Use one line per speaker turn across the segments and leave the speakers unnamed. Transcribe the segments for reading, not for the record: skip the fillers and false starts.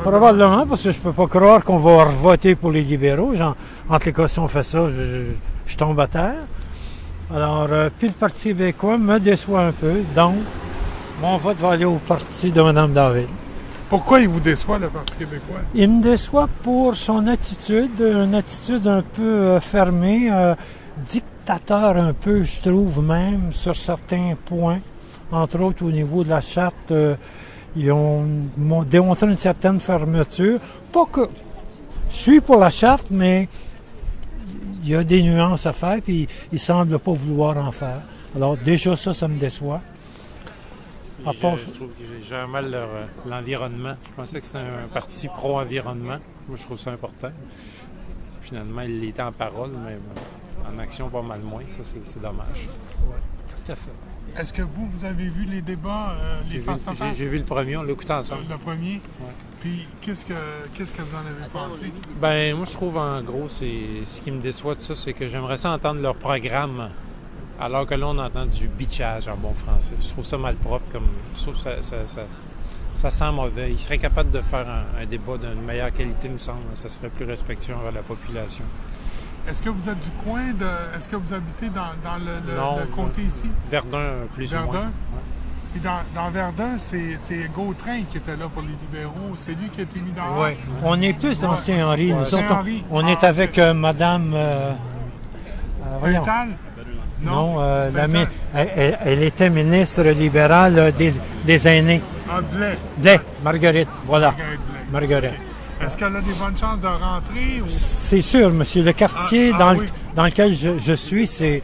Probablement, parce que je peux pas croire qu'on va voter pour les libéraux. Entre les cas, si on fait ça, je tombe à terre. Alors, puis le Parti québécois me déçoit un peu. Donc, mon vote va aller au parti de Mme David.
Pourquoi il vous déçoit, le Parti québécois?
Il me déçoit pour son attitude, une attitude un peu fermée, dictateur un peu, je trouve même, sur certains points. Entre autres, au niveau de la charte, ils ont démontré une certaine fermeture. Pas que je suis pour la charte, mais il y a des nuances à faire, puis ils ne semblent pas vouloir en faire. Alors déjà ça me déçoit.
Je trouve que j'ai un mal l'environnement. Je pensais que c'était un parti pro-environnement. Moi, je trouve ça important. Finalement, il l'était en parole, mais en action, pas mal moins. Ça, c'est dommage.
Oui, tout à fait.
Est-ce que vous avez vu les débats, les face-à-face?
J'ai vu le premier, on l'a écouté ensemble.
Le premier?
Ouais.
Puis, qu'est-ce que vous en avez pensé?
Ben moi, je trouve, en gros, ce qui me déçoit de ça, c'est que j'aimerais ça entendre leur programme, alors que là, on entend du bitchage en bon français. Je trouve ça malpropre, je trouve que ça sent mauvais. Ils seraient capables de faire un débat d'une meilleure qualité, me semble. Ça serait plus respectueux envers la population.
Est-ce que vous êtes du coin Est-ce que vous habitez dans le comté ici?
Verdun, plus ou moins.
Verdun?
Ouais.
Puis dans Verdun, c'est Gautrin qui était là pour les libéraux. C'est lui qui a été mis dehors.
Oui. On est plus dans Saint-Henri. Nous autres,
Saint-Henri.
on est avec Madame... voyons.
Pental?
Non, elle était ministre libérale des aînés.
Ah, Blais.
Blais, Marguerite, voilà. Marguerite.
Okay. Est-ce qu'elle a des bonnes chances de rentrer? Ou...
C'est sûr, monsieur. Le quartier dans lequel je suis, c'est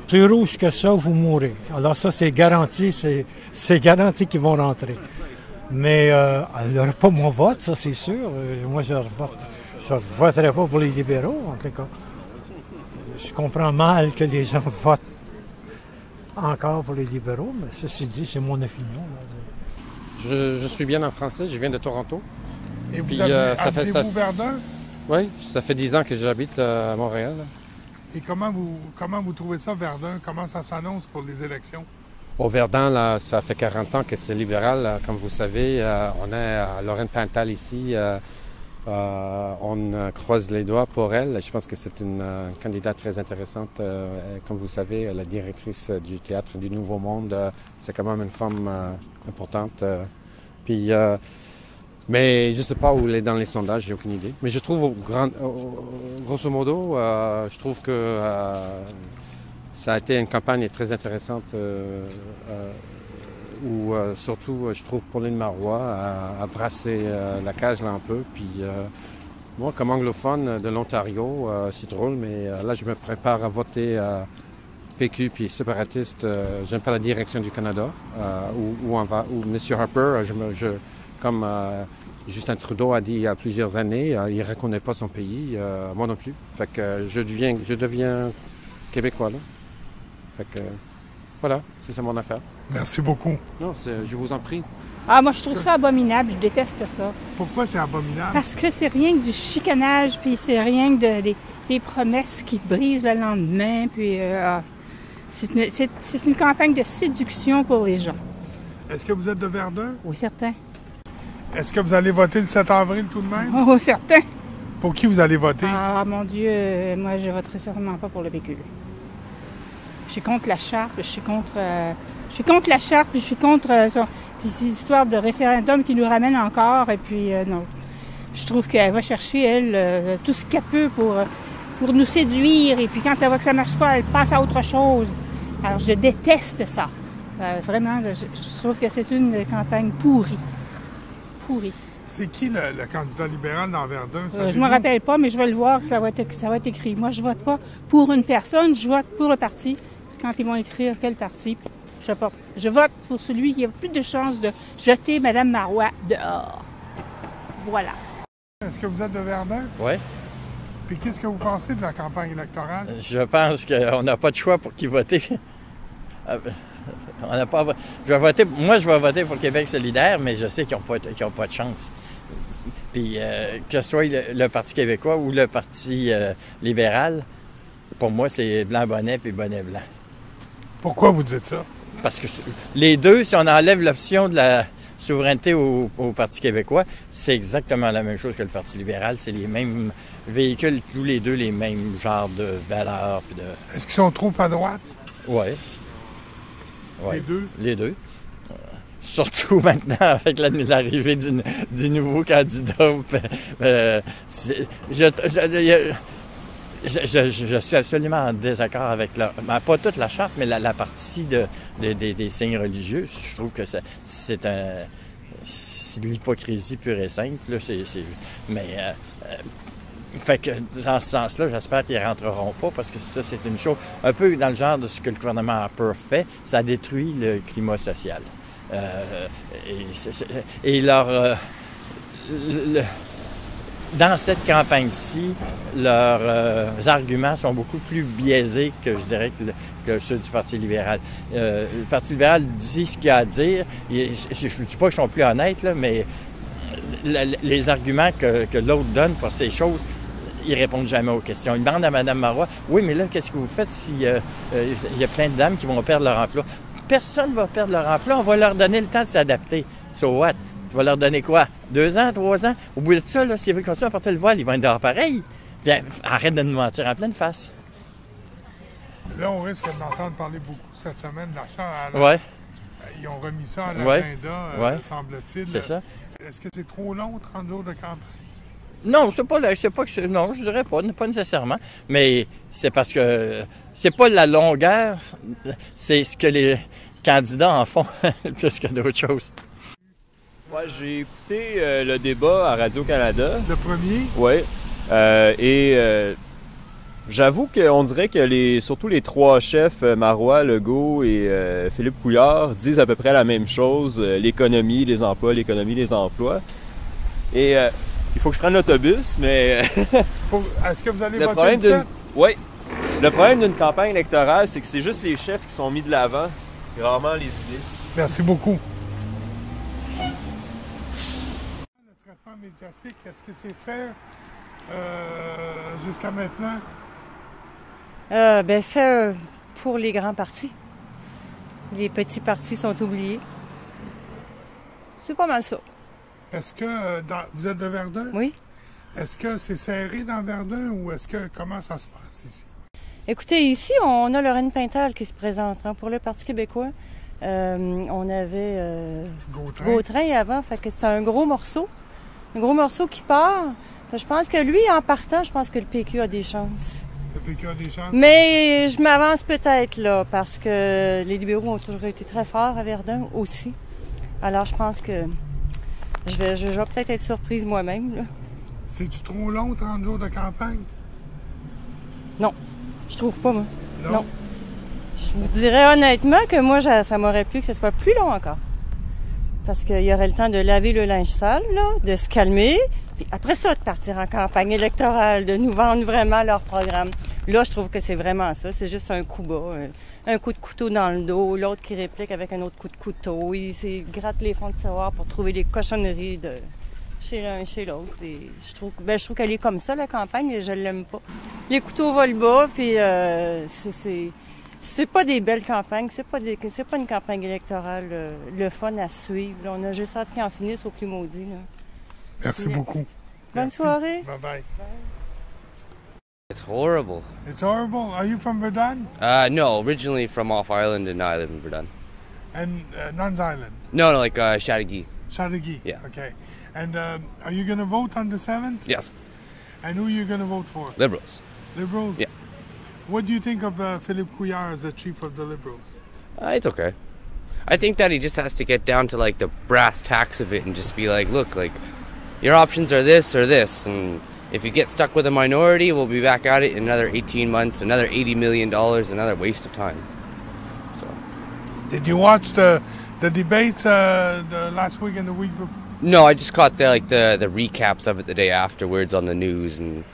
plus rouge que ça, vous mourrez. Alors ça, c'est garanti, c'est garanti qu'ils vont rentrer. Mais elle n'aura pas mon vote, ça, c'est sûr. Moi, je ne voterai pas pour les libéraux, en tout cas. Je comprends mal que les gens votent encore pour les libéraux, mais ceci dit, c'est mon opinion.
Je suis bien en français, je viens de Toronto.
Et vous habitez-vous Verdun?
Oui, ça fait 10 ans que j'habite à Montréal.
Et comment vous trouvez ça, Verdun? Comment ça s'annonce pour les élections?
Au Verdun, là, ça fait 40 ans que c'est libéral. Comme vous savez, on a Lorraine Pental ici. On croise les doigts pour elle. Je pense que c'est une candidate très intéressante. Comme vous savez, la directrice du Théâtre du Nouveau Monde, c'est quand même une femme importante. Mais je ne sais pas où elle est dans les sondages, j'ai aucune idée. Mais je trouve, grosso modo, je trouve que ça a été une campagne très intéressante où surtout, je trouve, Pauline Marois a brassé la cage là un peu. Puis moi, comme anglophone de l'Ontario, c'est drôle, mais là, je me prépare à voter PQ puis séparatiste. J'aime pas la direction du Canada, où on va, où M. Harper, comme Justin Trudeau a dit il y a plusieurs années, il ne reconnaît pas son pays, moi non plus. Fait que je deviens québécois là. Fait que voilà, c'est ça mon affaire.
Merci beaucoup.
Non, je vous en prie.
Ah, moi, je trouve ça abominable. Je déteste ça.
Pourquoi c'est abominable?
Parce que c'est rien que du chicanage, puis c'est rien que des promesses qui brisent le lendemain, puis c'est une campagne de séduction pour les gens.
Est-ce que vous êtes de Verdun?
Oui, certain.
Est-ce que vous allez voter le 7 avril tout de même?
Oh, certain.
Pour qui vous allez voter?
Ah, mon Dieu, moi, je voterai certainement pas pour le PQ. Je suis contre la charte, je suis contre la charte, puis je suis contre ces histoires de référendum qui nous ramènent encore. Et puis, non. Je trouve qu'elle va chercher, elle, tout ce qu'elle peut pour nous séduire. Et puis, quand elle voit que ça ne marche pas, elle passe à autre chose. Alors, je déteste ça. Vraiment, je trouve que c'est une campagne pourrie. Pourrie.
C'est qui le candidat libéral dans Verdun?
Je ne me rappelle pas, mais je vais le voir, que ça va être écrit. Moi, je ne vote pas pour une personne, je vote pour le parti. Quand ils vont écrire quel parti, je sais pas. Je vote pour celui qui a plus de chances de jeter Mme Marois dehors. Voilà.
Est-ce que vous êtes de Verdun?
Oui.
Puis qu'est-ce que vous pensez de la campagne électorale?
Je pense qu'on n'a pas de choix pour qui voter. On n'a pas... Moi, je vais voter pour Québec solidaire, mais je sais qu'ils n'ont pas de chance. Puis que ce soit le Parti québécois ou le Parti libéral, pour moi, c'est blanc-bonnet puis bonnet-blanc.
Pourquoi vous dites ça?
Parce que les deux, si on enlève l'option de souveraineté au Parti québécois, c'est exactement la même chose que le Parti libéral. C'est les mêmes véhicules, tous les deux les mêmes genres de valeurs. Puis de...
Est-ce qu'ils sont trop à droite?
Oui.
Les deux?
Les deux. Surtout maintenant, avec l'arrivée du nouveau candidat. Je suis absolument en désaccord avec pas toute la charte, mais la partie des signes religieux. Je trouve que c'est de l'hypocrisie pure et simple. Là, fait que dans ce sens-là, j'espère qu'ils ne rentreront pas, parce que ça, c'est une chose un peu dans le genre de ce que le gouvernement Harper fait. Ça détruit le climat social. Dans cette campagne-ci, leurs arguments sont beaucoup plus biaisés que, je dirais, que ceux du Parti libéral. Le Parti libéral dit ce qu'il a à dire. Je ne dis pas qu'ils sont plus honnêtes, là, mais les arguments que l'autre donne pour ces choses, ils ne répondent jamais aux questions. Ils demandent à Mme Marois, « Oui, mais là, qu'est-ce que vous faites s'il y a plein de dames qui vont perdre leur emploi? » Personne ne va perdre leur emploi. On va leur donner le temps de s'adapter. So what? Tu vas leur donner quoi? 2 ans, 3 ans? Au bout de ça, s'ils veulent continuer à porter le voile, ils vont être dehors pareil. Bien, arrête de nous mentir en pleine face.
Là, on risque de l'entendre parler beaucoup cette semaine de la Charte.
Oui.
Ils ont remis ça à l'agenda, semble-t-il.
C'est ça.
Est-ce que c'est trop long, 30 jours de campagne?
Non, non, je dirais pas nécessairement. Mais c'est parce que c'est pas la longueur, c'est ce que les candidats en font plus que d'autres choses.
Ouais, j'ai écouté le débat à Radio-Canada.
Le premier?
Oui. J'avoue qu'on dirait que surtout les 3 chefs, Marois, Legault et Philippe Couillard, disent à peu près la même chose, l'économie, les emplois, l'économie, les emplois. Et il faut que je prenne l'autobus, mais...
Est-ce que vous allez voter le 7?
Oui. Le problème d'une campagne électorale, c'est que c'est juste les chefs qui sont mis de l'avant, et rarement les idées.
Merci beaucoup. Le traitement médiatique, est-ce que c'est fait jusqu'à maintenant?
Fait pour les grands partis. Les petits partis sont oubliés. C'est pas mal ça.
Est-ce que vous êtes de Verdun?
Oui.
Est-ce que c'est serré dans Verdun ou comment ça se passe ici?
Écoutez, ici, on a Lorraine Pintal qui se présente pour le Parti québécois. On avait Gautrin avant, fait que c'est un gros morceau. Un gros morceau qui part. Je pense que lui, en partant, je pense que le PQ a des chances.
Le PQ a des chances? Mais
je m'avance peut-être là, parce que les libéraux ont toujours été très forts à Verdun aussi. Alors, je pense que je vais peut-être être surprise moi-même, là.
C'est-tu trop long, 30 jours de campagne?
Non, je trouve pas, moi. Non. Je vous dirais honnêtement que moi, ça m'aurait plu que ce soit plus long encore. Parce qu'il y aurait le temps de laver le linge sale, là, de se calmer, puis après ça, de partir en campagne électorale, de nous vendre vraiment leur programme. Là, je trouve que c'est vraiment ça. C'est juste un coup bas, un coup de couteau dans le dos, l'autre qui réplique avec un autre coup de couteau. Il gratte les fonds de tiroir pour trouver les cochonneries de chez l'un et chez l'autre. Et je trouve qu'elle est comme ça, la campagne, et je l'aime pas. Les couteaux volent bas, puis c'est pas des belles campagnes, c'est pas une campagne électorale le fun à suivre. Là, on a juste hâte qu'ils en finissent au plus maudit. Là.
Merci beaucoup.
Bonne soirée.
Bye-bye.
It's horrible.
It's horrible. Are you from Verdun?
No, originally from off Island, and now I live in Verdun.
And Nuns Island?
No, like Chateauguay.
Chateauguay?
Yeah.
Okay. And are you going to vote on the 7th?
Yes.
And who are you going to vote for?
Liberals.
Liberals?
Yeah.
What do you think of Philippe Couillard as the chief of the Liberals?
It's okay. I think that he just has to get down to like the brass tacks of it and just be like, look, like your options are this or this, and if you get stuck with a minority, we'll be back at it in another 18 months, another $80 million, another waste of time. So.
Did you watch the debates the last week and the week before?
No, I just caught the recaps of it the day afterwards on the news, and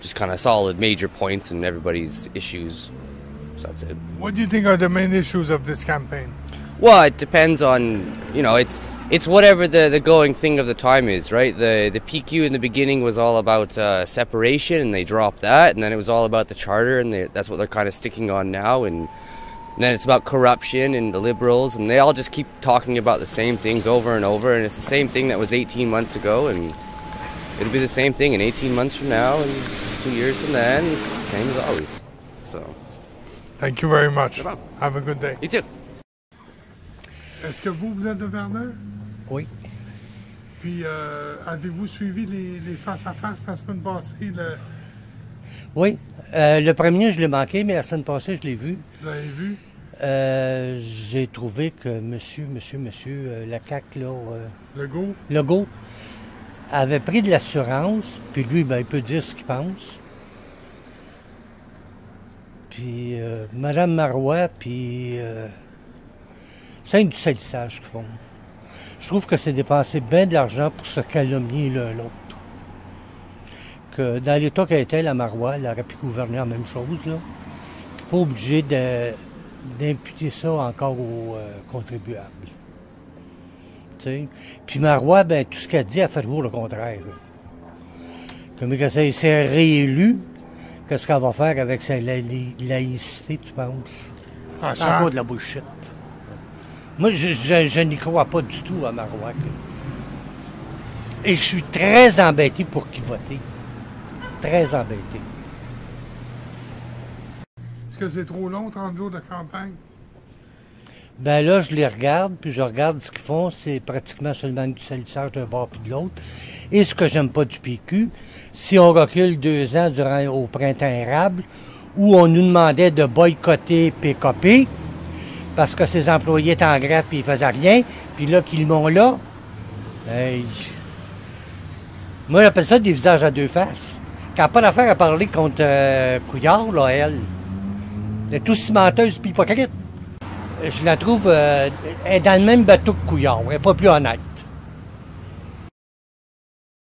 just kind of saw the major points and everybody's issues. So that's it.
What do you think are the main issues of this campaign?
Well, it depends on, it's whatever the going thing of the time is, right? The PQ in the beginning was all about separation, and they dropped that, and then it was all about the charter, and that's what they're kind of sticking on now. And And then it's about corruption and the Liberals, and they all just keep talking about the same things over and over, and it's the same thing that was 18 months ago, and it'll be the same thing in 18 months from now, and 2 years from then, it's the same as always. So.
Thank you very much.
No problem.
Have a good day.
You too.
Est-ce que vous êtes de Verdun?
Oui.
Puis, avez-vous suivi les face-à-face la semaine passée?
Oui. Le premier, je l'ai manqué, mais la semaine passée, je l'ai vu.
Vous l'avez vu?
J'ai trouvé que monsieur, la CAQ, là...
Legault
avait pris de l'assurance, puis lui, ben, il peut dire ce qu'il pense. Puis Mme Marois, puis... c'est du salissage qu'ils font. Je trouve que c'est dépenser bien de l'argent pour se calomnier l'un l'autre. Que dans l'état qu'elle était, la Marois, elle aurait pu gouverner la même chose, là. Puis pas obligé d'imputer ça encore aux contribuables. T'sais? Puis Marois, ben, tout ce qu'elle dit, elle fait toujours le contraire. Là. Comme quand elle s'est réélue, qu'est-ce qu'elle va faire avec sa laïcité, tu penses? C'est encore de la bullshit. Moi, je n'y crois pas du tout à Marois. Et je suis très embêté pour qui voter. Très embêté.
Est-ce que c'est trop long, 30 jours de campagne?
Ben là, je les regarde, puis je regarde ce qu'ils font. C'est pratiquement seulement du salissage d'un bord puis de l'autre. Et ce que j'aime pas du PQ, si on recule 2 ans au printemps érable, où on nous demandait de boycotter PKP, parce que ses employés étaient en grève puis ils faisaient rien, puis là, qu'ils m'ont là, moi, j'appelle ça des visages à deux faces. Quand elle n'a pas d'affaire à parler contre Couillard, là, elle est aussi menteuse puis hypocrite. Je la trouve elle est dans le même bateau que Couillard, elle n'est pas plus honnête.